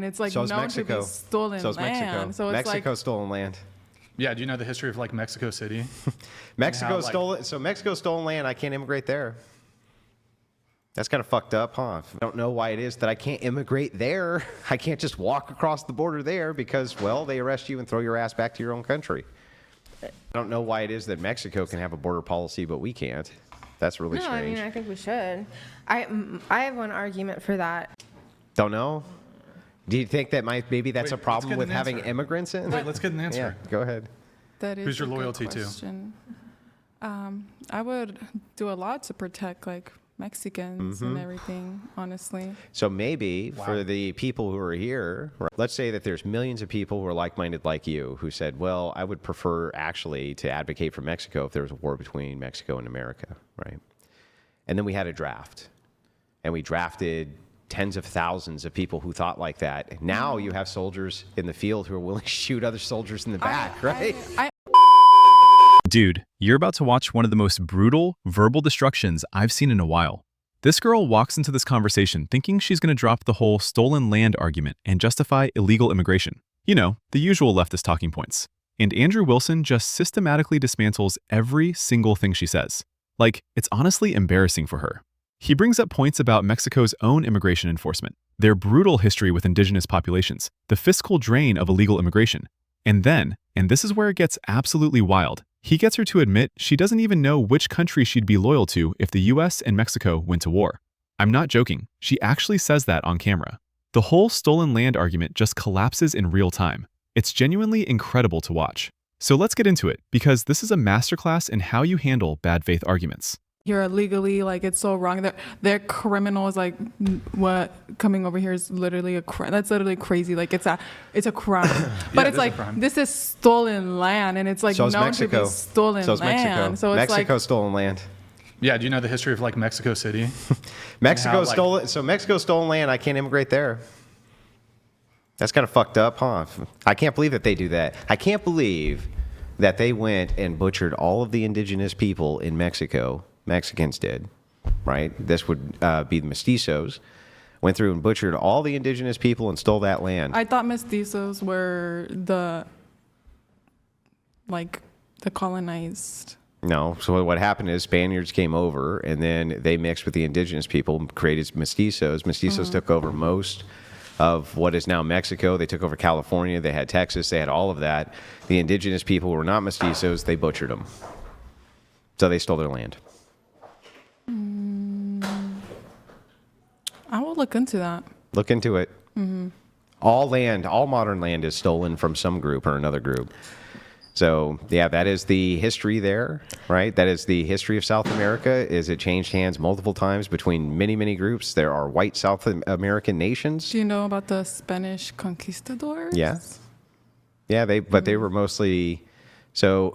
it's like So is known Mexico. to be stolen So is Mexico. land. So it's Mexico's stolen land. Yeah, do you know the history of like Mexico City? Mexico like- stole so Mexico's stolen land. I can't immigrate there. That's kind of fucked up, huh? I don't know why it is that I can't immigrate there. I can't just walk across the border there because, well, they arrest you and throw your ass back to your own country. I don't know why it is that Mexico can have a border policy, but we can't. That's really strange. I mean, I think we should. I have one argument for that. Don't know? Do you think that maybe that's Wait, a let's problem get with an having answer. immigrants in? Wait, let's get an answer. Yeah, go ahead. That is Who's your a good loyalty to? question. I would do a lot to protect like Mexicans and everything, honestly. So maybe for the people who are here, let's say that there's millions of people who are like-minded like you who said, well, I would prefer actually to advocate for Mexico if there was a war between Mexico and America, right? And then we had a draft, and we drafted tens of thousands of people who thought like that. Now you have soldiers in the field who are willing to shoot other soldiers in the back, right? Dude, you're about to watch one of the most brutal verbal destructions I've seen in a while. This girl walks into this conversation thinking she's going to drop the whole stolen land argument and justify illegal immigration. You know, the usual leftist talking points. And Andrew Wilson just systematically dismantles every single thing she says. Like, it's honestly embarrassing for her. He brings up points about Mexico's own immigration enforcement, their brutal history with indigenous populations, the fiscal drain of illegal immigration. And then, and this is where it gets absolutely wild, he gets her to admit she doesn't even know which country she'd be loyal to if the US and Mexico went to war. I'm not joking, she actually says that on camera. The whole stolen land argument just collapses in real time. It's genuinely incredible to watch. So let's get into it, because this is a masterclass in how you handle bad faith arguments. You're illegally, like, it's so wrong. They're criminals. Like, what coming over here is literally a crime. That's literally crazy. Like, it's a crime. But it's like, this is stolen land, and it's like So is known Mexico. to be stolen So is Mexico. land. So it's Mexico's stolen land. Yeah, do you know the history of like Mexico City? Mexico's stolen. So Mexico's stolen land. I can't immigrate there. That's kind of fucked up, huh? I can't believe that they do that. I can't believe that they went and butchered all of the indigenous people in Mexico. Mexicans did, right? This would be the Mestizos. Went through and butchered all the indigenous people and stole that land. I thought Mestizos were the colonized. No. So what happened is Spaniards came over, and then they mixed with the indigenous people and created Mestizos. Mestizos took over most of what is now Mexico. They took over California. They had Texas. They had all of that. The indigenous people who were not Mestizos, they butchered them. So they stole their land. I will look into that. Look into it. All land, all modern land is stolen from some group or another group. So, yeah, that is the history there, right? That is the history of South America, is it changed hands multiple times between many, many groups. There are white South American nations. Do you know about the Spanish conquistadors? Yeah. Yeah, but they were mostly, so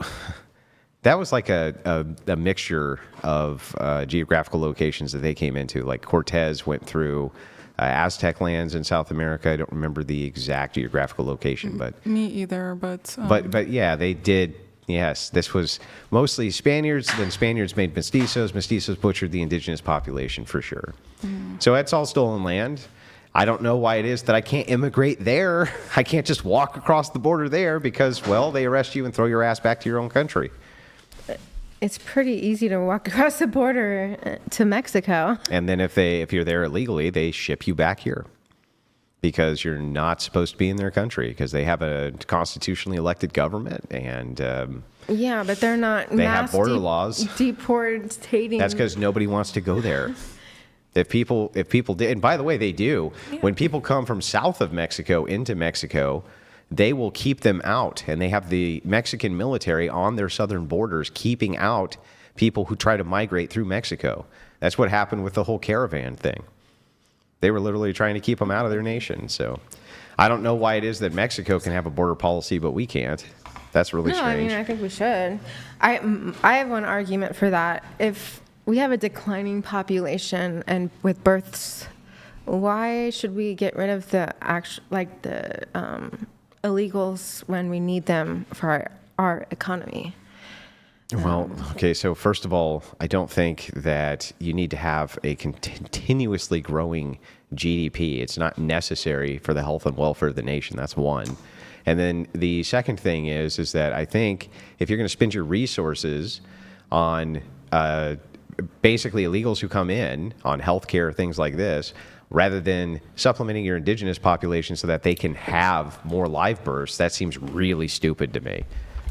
that was like a mixture of geographical locations that they came into. Like Cortez went through Aztec lands in South America. I don't remember the exact geographical location, but Me either, but but yeah, they did. Yes, this was mostly Spaniards. Then Spaniards made Mestizos. Mestizos butchered the indigenous population for sure. So it's all stolen land. I don't know why it is that I can't immigrate there. I can't just walk across the border there because, well, they arrest you and throw your ass back to your own country. It's pretty easy to walk across the border to Mexico. And then if you're there illegally, they ship you back here because you're not supposed to be in their country because they have a constitutionally elected government and Yeah, but they're not. They have border laws. Deportating. That's because nobody wants to go there. If people did, and by the way, they do. Yeah. When people come from south of Mexico into Mexico, they will keep them out, and they have the Mexican military on their southern borders keeping out people who try to migrate through Mexico. That's what happened with the whole caravan thing. They were literally trying to keep them out of their nation. So I don't know why it is that Mexico can have a border policy, but we can't. That's really strange. I mean, I think we should. I have one argument for that. If we have a declining population and with births, why should we get rid of the illegals when we need them for our economy? Well, okay, so first of all, I don't think that you need to have a continuously growing GDP. It's not necessary for the health and welfare of the nation. That's one. And then the second thing is that I think if you're going to spend your resources on basically illegals who come in, on healthcare, things like this, rather than supplementing your indigenous population so that they can have more live births, that seems really stupid to me.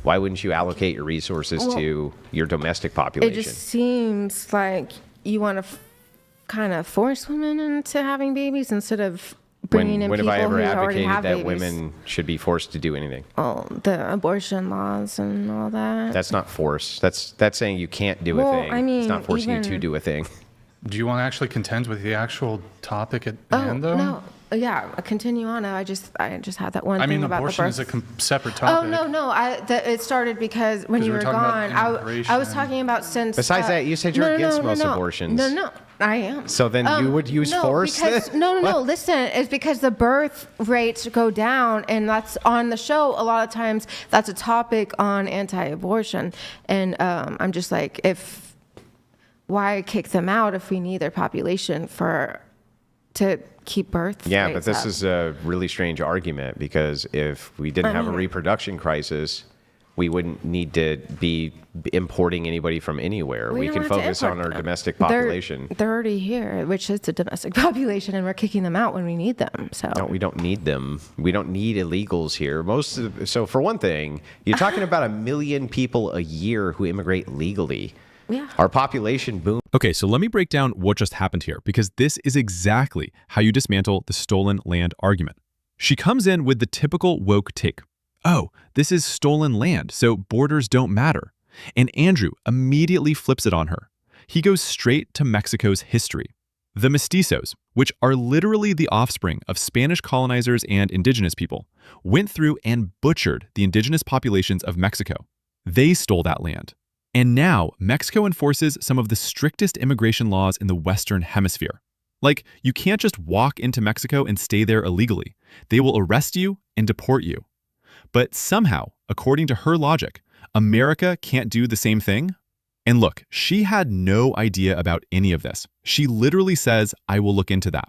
Why wouldn't you allocate your resources to your domestic population? It just seems like you want to kind of force women into having babies instead of bringing in when people have I ever who already advocated have that babies. women should be forced to do anything? Oh, the abortion laws and all that. That's not force. That's saying you can't do a Well, thing. I mean, it's not forcing you to even- do a thing. Do you want to actually contend with the actual topic at hand, though? No. Yeah, continue on. I just had that one I thing mean, about abortion the is a birth. separate Oh, topic. no. It started because when 'Cause you we were were talking gone, about I was immigration. talking about since. Besides that, you said you're against most abortions. No, I am. So then you would use force? Because, no. Listen, it's because the birth rates go down, and that's on the show. A lot of times, that's a topic on anti-abortion, and I'm just like, why kick them out if we need their population to keep birth Yeah, rates but this up? is a really strange argument because if we didn't have a reproduction crisis, we wouldn't need to be importing anybody from anywhere. We don't can have to focus on import our them. domestic They're- population. They're already here, which is the domestic population, and we're kicking them out when we need them. So No, we don't need them. We don't need illegals here. So for one thing, you're talking about 1 million people a year who immigrate legally. Yeah. Our population boom. Okay, so let me break down what just happened here, because this is exactly how you dismantle the stolen land argument. She comes in with the typical woke take. Oh, this is stolen land, so borders don't matter. And Andrew immediately flips it on her. He goes straight to Mexico's history. The Mestizos, which are literally the offspring of Spanish colonizers and indigenous people, went through and butchered the indigenous populations of Mexico. They stole that land. And now Mexico enforces some of the strictest immigration laws in the Western Hemisphere. Like, you can't just walk into Mexico and stay there illegally. They will arrest you and deport you. But somehow, according to her logic, America can't do the same thing? And look, she had no idea about any of this. She literally says, I will look into that.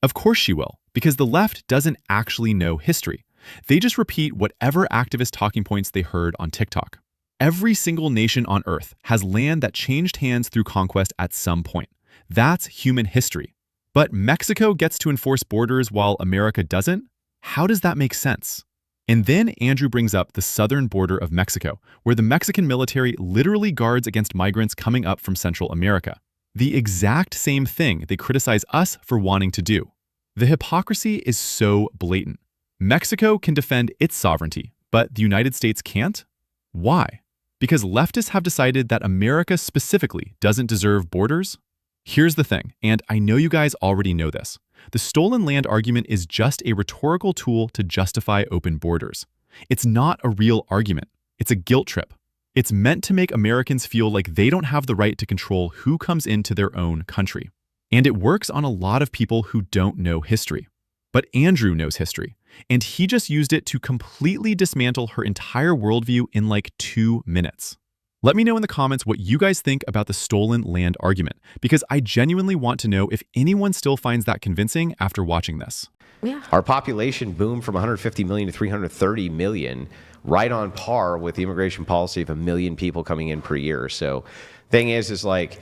Of course she will, because the left doesn't actually know history. They just repeat whatever activist talking points they heard on TikTok. Every single nation on Earth has land that changed hands through conquest at some point. That's human history. But Mexico gets to enforce borders while America doesn't? How does that make sense? And then Andrew brings up the southern border of Mexico, where the Mexican military literally guards against migrants coming up from Central America. The exact same thing they criticize us for wanting to do. The hypocrisy is so blatant. Mexico can defend its sovereignty, but the United States can't? Why? Because leftists have decided that America specifically doesn't deserve borders? Here's the thing, and I know you guys already know this. The stolen land argument is just a rhetorical tool to justify open borders. It's not a real argument. It's a guilt trip. It's meant to make Americans feel like they don't have the right to control who comes into their own country. And it works on a lot of people who don't know history. But Andrew knows history, and he just used it to completely dismantle her entire worldview in like 2 minutes. Let me know in the comments what you guys think about the stolen land argument, because I genuinely want to know if anyone still finds that convincing after watching this. Yeah. Our population boomed from 150 million to 330 million, right on par with the immigration policy of 1 million people coming in per year. So thing is like,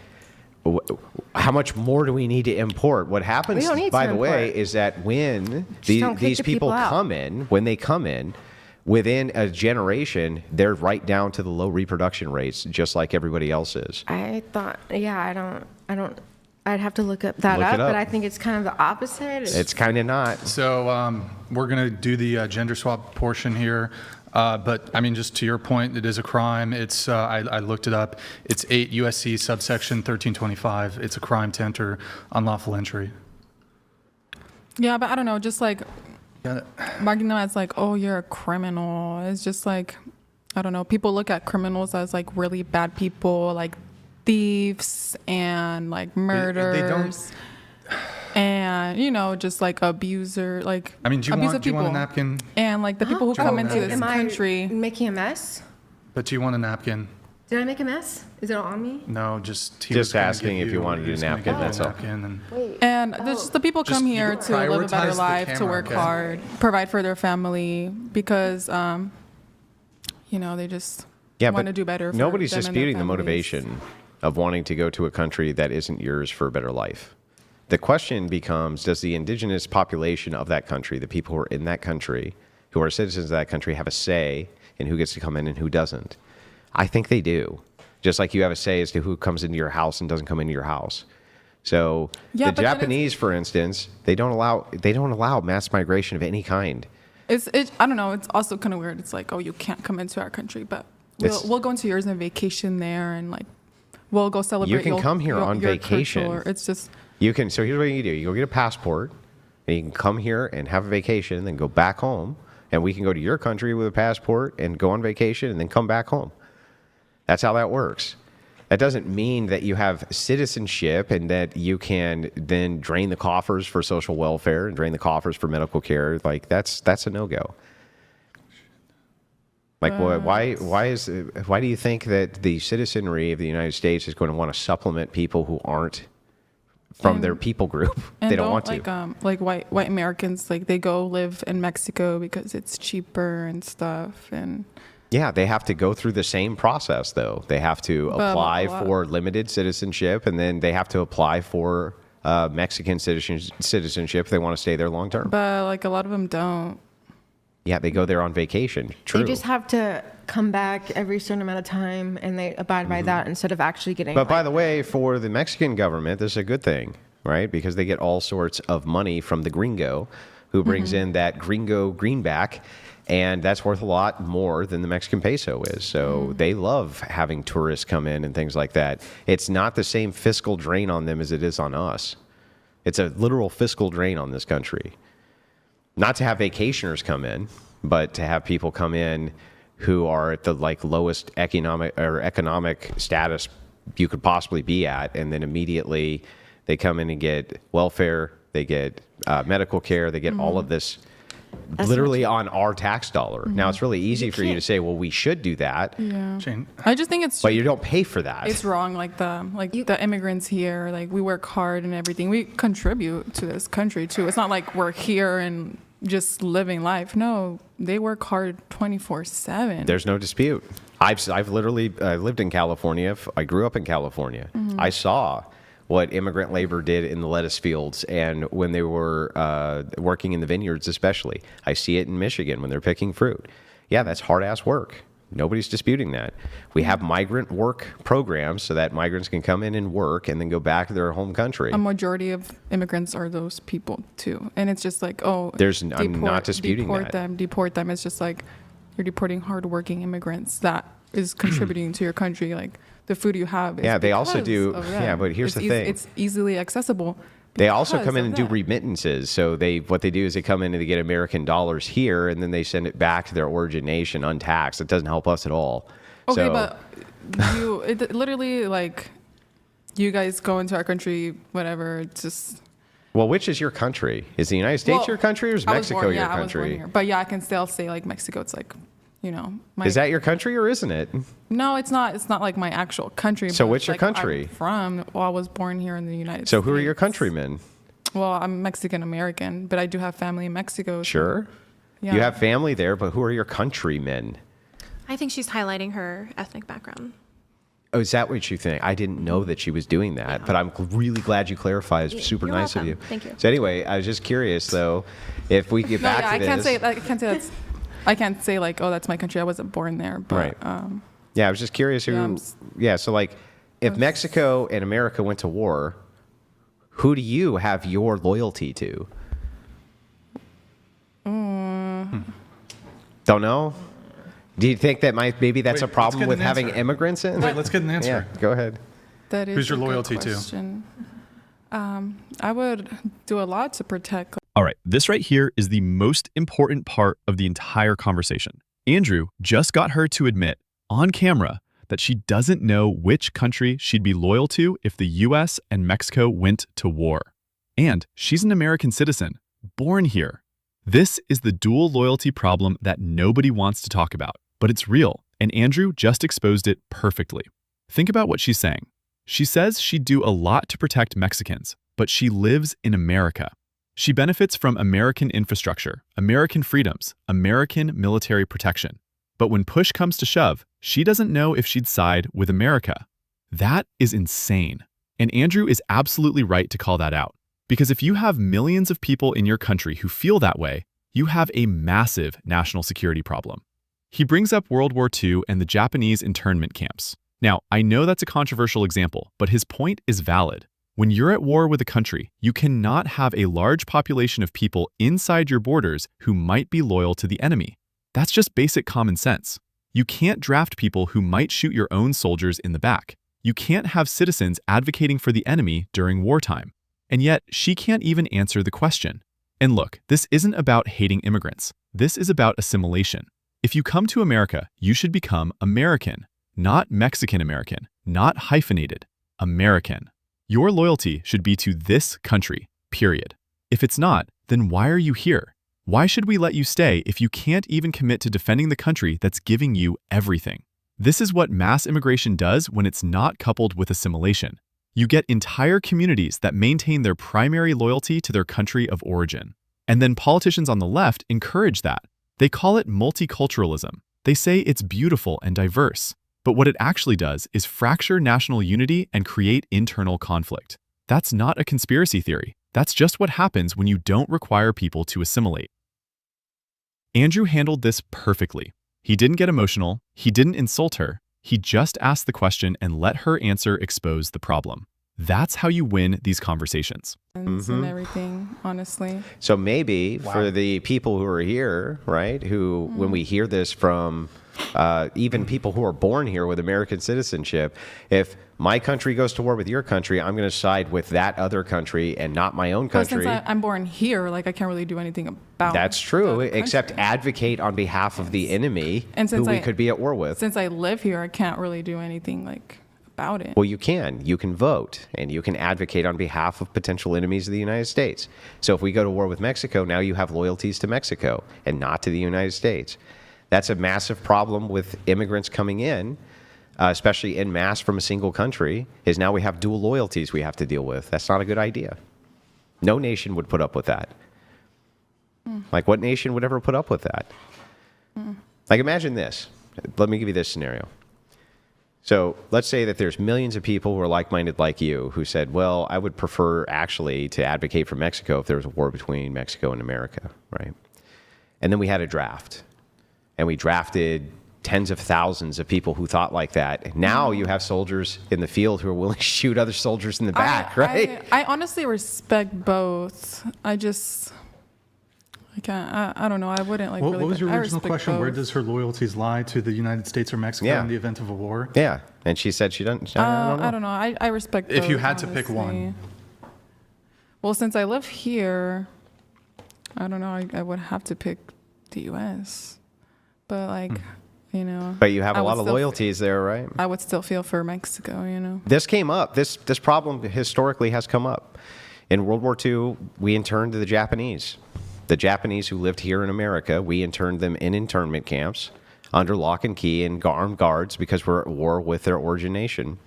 how much more do we need to import? What happens, We don't need by to the way, import. is that when Just don't kick these the people people out. come in, when they come in, within a generation, they're right down to the low reproduction rates, just like everybody else is. I thought, yeah, I don't. I'd have to look up that Look it up. but I think it's kind of the opposite. It's kind of not. So we're going to do the gender swap portion here. But I mean, just to your point, it is a crime. It's I looked it up. It's 8 USC subsection 1325. It's a crime to enter unlawful entry. Yeah, but I don't know, just like marking them as like, oh, you're a criminal. It's just like, I don't know. People look at criminals as like really bad people, like thieves and like murderers. And, you know, just like abuser, like I mean, do you abusive want a people. napkin? And like the people who come into this Am I country. making a mess? But do you want a napkin? Did I make a mess? Is it all on me? No, just Just asking if you wanted a napkin, that's all. And there's just the people Just come here to live a prioritize better the life, to camera, work okay? hard, provide for their family, because they just want to do better. For Nobody's them and their disputing the families. motivation of wanting to go to a country that isn't yours for a better life. The question becomes, does the indigenous population of that country, the people who are in that country, who are citizens of that country, have a say in who gets to come in and who doesn't? I think they do. Just like you have a say as to who comes into your house and doesn't come into your house. So Yeah, the but then Japanese, for instance, they don't allow mass migration of any kind. I don't know. It's also kind of weird. It's like, oh, you can't come into our country, but we'll go into yours and vacation there, and like we'll go celebrate. You can come here on your vacation. culture. It's just You can. So here's what you do: you go get a passport, and you can come here and have a vacation, and then go back home. And we can go to your country with a passport and go on vacation, and then come back home. That's how that works. That doesn't mean that you have citizenship and that you can then drain the coffers for social welfare and drain the coffers for medical care. Like that's a no-go. Like why do you think that the citizenry of the United States is going to want to supplement people who aren't from their people group? They don't want to. Like white Americans, like they go live in Mexico because it's cheaper and stuff, and Yeah, they have to go through the same process, though. They have to apply for limited citizenship, and then they have to apply for Mexican citizenship if they want to stay there long term. but like a lot of them don't. Yeah, they go there on vacation. True. They just have to come back every certain amount of time, and they abide by that instead of actually getting. But by the way, for the Mexican government, this is a good thing, right? Because they get all sorts of money from the gringo, who brings in that gringo greenback. And that's worth a lot more than the Mexican peso is. So they love having tourists come in and things like that. It's not the same fiscal drain on them as it is on us. It's a literal fiscal drain on this country. Not to have vacationers come in, but to have people come in who are at the lowest economic status you could possibly be at, and then immediately they come in and get welfare, they get medical care, they get all of this. Literally on our tax dollar. Now, it's really easy for you to say, well, we should do that. Yeah. Shane. I just think it's But you don't pay for that. it's wrong. Like the immigrants here, like we work hard and everything. We contribute to this country too. It's not like we're here and just living life. No, they work hard 24/7. There's no dispute. I've literally lived in California. I grew up in California. I saw what immigrant labor did in the lettuce fields and when they were working in the vineyards especially. I see it in Michigan when they're picking fruit. Yeah, that's hard-ass work. Nobody's disputing that. We have migrant work programs so that migrants can come in and work and then go back to their home country. A majority of immigrants are those people too, and it's just like, oh, I'm not disputing deport that. Deport them. It's just like you're deporting hardworking immigrants that is contributing to your country. Like the food you have. Is Yeah, they also because do. of them. Yeah, but here's the thing. It's easily accessible. They also because come in of and do that. remittances. So what they do is they come in and they get American dollars here, and then they send it back to their origin nation untaxed. It doesn't help us at all. Okay, So- but it literally like you guys go into our country, whatever. It's just. Well, which is your country? Is the United States Well, your country, or is I was Mexico born- your yeah, I was born country? here. But yeah, I can still say like Mexico. It's like, my, Is that your country or isn't it? No, it's not. It's not like my actual country. So but what's it's, your like, country? I'm from. Well, I was born here in the United States. So who are your countrymen? Well, I'm Mexican American, but I do have family in Mexico. so- Sure. Yeah. You have family there, but who are your countrymen? I think she's highlighting her ethnic background. Oh, is that what you think? I didn't know that she was doing that, but I'm really glad you clarified. It's super You're nice welcome. of you. Thank you. So anyway, I was just curious, though, if we get No, back yeah, to I this. can't say that's. I can't say like, oh, that's my country. I wasn't born there. But, Right. Yeah, I was just curious who. Yeah, So like, if Mexico and America went to war, who do you have your loyalty to? Don't know. Do you think that maybe that's a Wait, let's problem get with an having answer. immigrants in? Wait, let's get an answer. Yeah, go ahead. that is Who's your a good loyalty to? question. I would do a lot to protect. All right, this right here is the most important part of the entire conversation. Andrew just got her to admit on camera that she doesn't know which country she'd be loyal to if the US and Mexico went to war. And she's an American citizen, born here. This is the dual loyalty problem that nobody wants to talk about, but it's real And Andrew just exposed it perfectly. Think about what she's saying. She says she'd do a lot to protect Mexicans, but she lives in America. She benefits from American infrastructure, American freedoms, American military protection. But when push comes to shove, she doesn't know if she'd side with America. That is insane. And Andrew is absolutely right to call that out. Because if you have millions of people in your country who feel that way, you have a massive national security problem. He brings up World War II and the Japanese internment camps. Now, I know that's a controversial example, but his point is valid. When you're at war with a country, you cannot have a large population of people inside your borders who might be loyal to the enemy. That's just basic common sense. You can't draft people who might shoot your own soldiers in the back. You can't have citizens advocating for the enemy during wartime. And yet, she can't even answer the question. And look, this isn't about hating immigrants. This is about assimilation. If you come to America, you should become American, not Mexican-American, not hyphenated, American. Your loyalty should be to this country, period. If it's not, then why are you here? Why should we let you stay if you can't even commit to defending the country that's giving you everything? This is what mass immigration does when it's not coupled with assimilation. You get entire communities that maintain their primary loyalty to their country of origin. And then politicians on the left encourage that. They call it multiculturalism. They say it's beautiful and diverse. But what it actually does is fracture national unity and create internal conflict. That's not a conspiracy theory. That's just what happens when you don't require people to assimilate. Andrew handled this perfectly. He didn't get emotional. He didn't insult her. He just asked the question and let her answer expose the problem. That's how you win these conversations. And everything, honestly. So maybe for the people who are here, right, who, when we hear this from even people who are born here with American citizenship, if my country goes to war with your country, I'm going to side with that other country and not my own country. But since I'm born here, like I can't really do anything about That's true, the except country. advocate on behalf of the enemy And who since we could be at war with. Since I live here, I can't really do anything like about it. Well, you can. You can vote, and you can advocate on behalf of potential enemies of the United States. So if we go to war with Mexico, now you have loyalties to Mexico and not to the United States. That's a massive problem with immigrants coming in, especially en masse from a single country, is now we have dual loyalties we have to deal with. That's not a good idea. No nation would put up with that. Like, what nation would ever put up with that? Like, imagine this. Let me give you this scenario. So let's say that there's millions of people who are like-minded like you who said, well, I would prefer actually to advocate for Mexico if there was a war between Mexico and America, right? And then we had a draft. And we drafted tens of thousands of people who thought like that. Now you have soldiers in the field who are willing to shoot other soldiers in the back, right? I honestly respect both. I can't. I don't know. I wouldn't like. What really, was your I original respect question? Where both. does her loyalties lie, to the United States or Mexico Yeah. in the event of a war? Yeah. And she said she doesn't. I don't know. I respect. If you both, had to pick one. honestly. Well, since I live here, I don't know. I would have to pick the U.S. But like, you know. But you have I a would lot of still- loyalties there, right? I would still feel for Mexico. You know. This came up. This problem historically has come up. In World War II, we interned the Japanese. The Japanese who lived here in America, we interned them in internment camps under lock and key and armed guards because we're at war with their origin nation.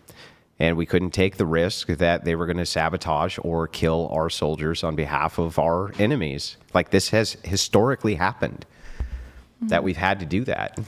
And we couldn't take the risk that they were going to sabotage or kill our soldiers on behalf of our enemies. Like, this has historically happened, that we've had to do that.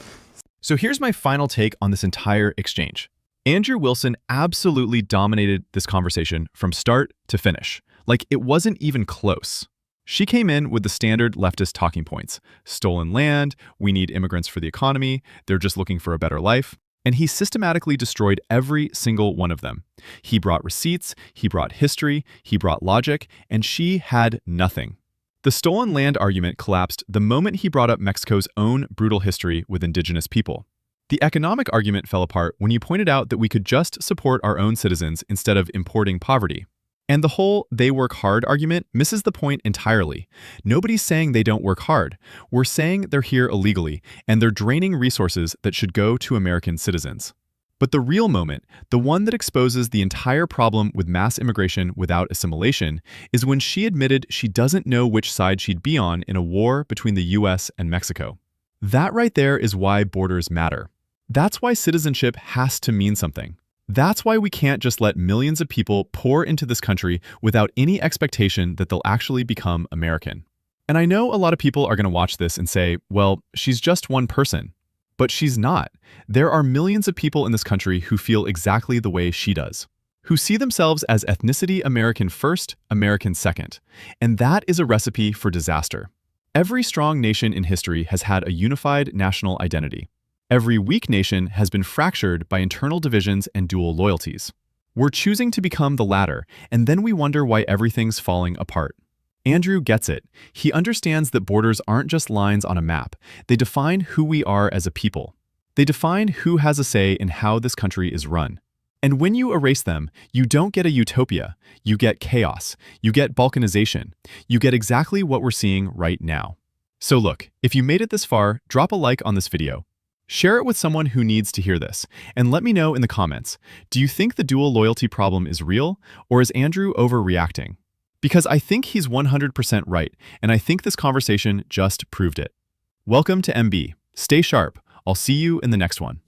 So here's my final take on this entire exchange. Andrew Wilson absolutely dominated this conversation from start to finish. Like, it wasn't even close. She came in with the standard leftist talking points. Stolen land, we need immigrants for the economy, they're just looking for a better life. And he systematically destroyed every single one of them. He brought receipts, he brought history, he brought logic, and she had nothing. The stolen land argument collapsed the moment he brought up Mexico's own brutal history with indigenous people. The economic argument fell apart when you pointed out that we could just support our own citizens instead of importing poverty. And the whole "they work hard" argument misses the point entirely. Nobody's saying they don't work hard. We're saying they're here illegally, and they're draining resources that should go to American citizens. But the real moment, the one that exposes the entire problem with mass immigration without assimilation, is when she admitted she doesn't know which side she'd be on in a war between the US and Mexico. That right there is why borders matter. That's why citizenship has to mean something. That's why we can't just let millions of people pour into this country without any expectation that they'll actually become American. And I know a lot of people are going to watch this and say, well, she's just one person. But she's not. There are millions of people in this country who feel exactly the way she does, who see themselves as ethnicity American first, American second. And that is a recipe for disaster. Every strong nation in history has had a unified national identity. Every weak nation has been fractured by internal divisions and dual loyalties. We're choosing to become the latter, and then we wonder why everything's falling apart. Andrew gets it. He understands that borders aren't just lines on a map. They define who we are as a people. They define who has a say in how this country is run. And when you erase them, you don't get a utopia. You get chaos. You get balkanization. You get exactly what we're seeing right now. So look, if you made it this far, drop a like on this video. Share it with someone who needs to hear this, and let me know in the comments, do you think the dual loyalty problem is real, or is Andrew overreacting? Because I think he's 100% right, and I think this conversation just proved it. Welcome to MB. Stay sharp. I'll see you in the next one.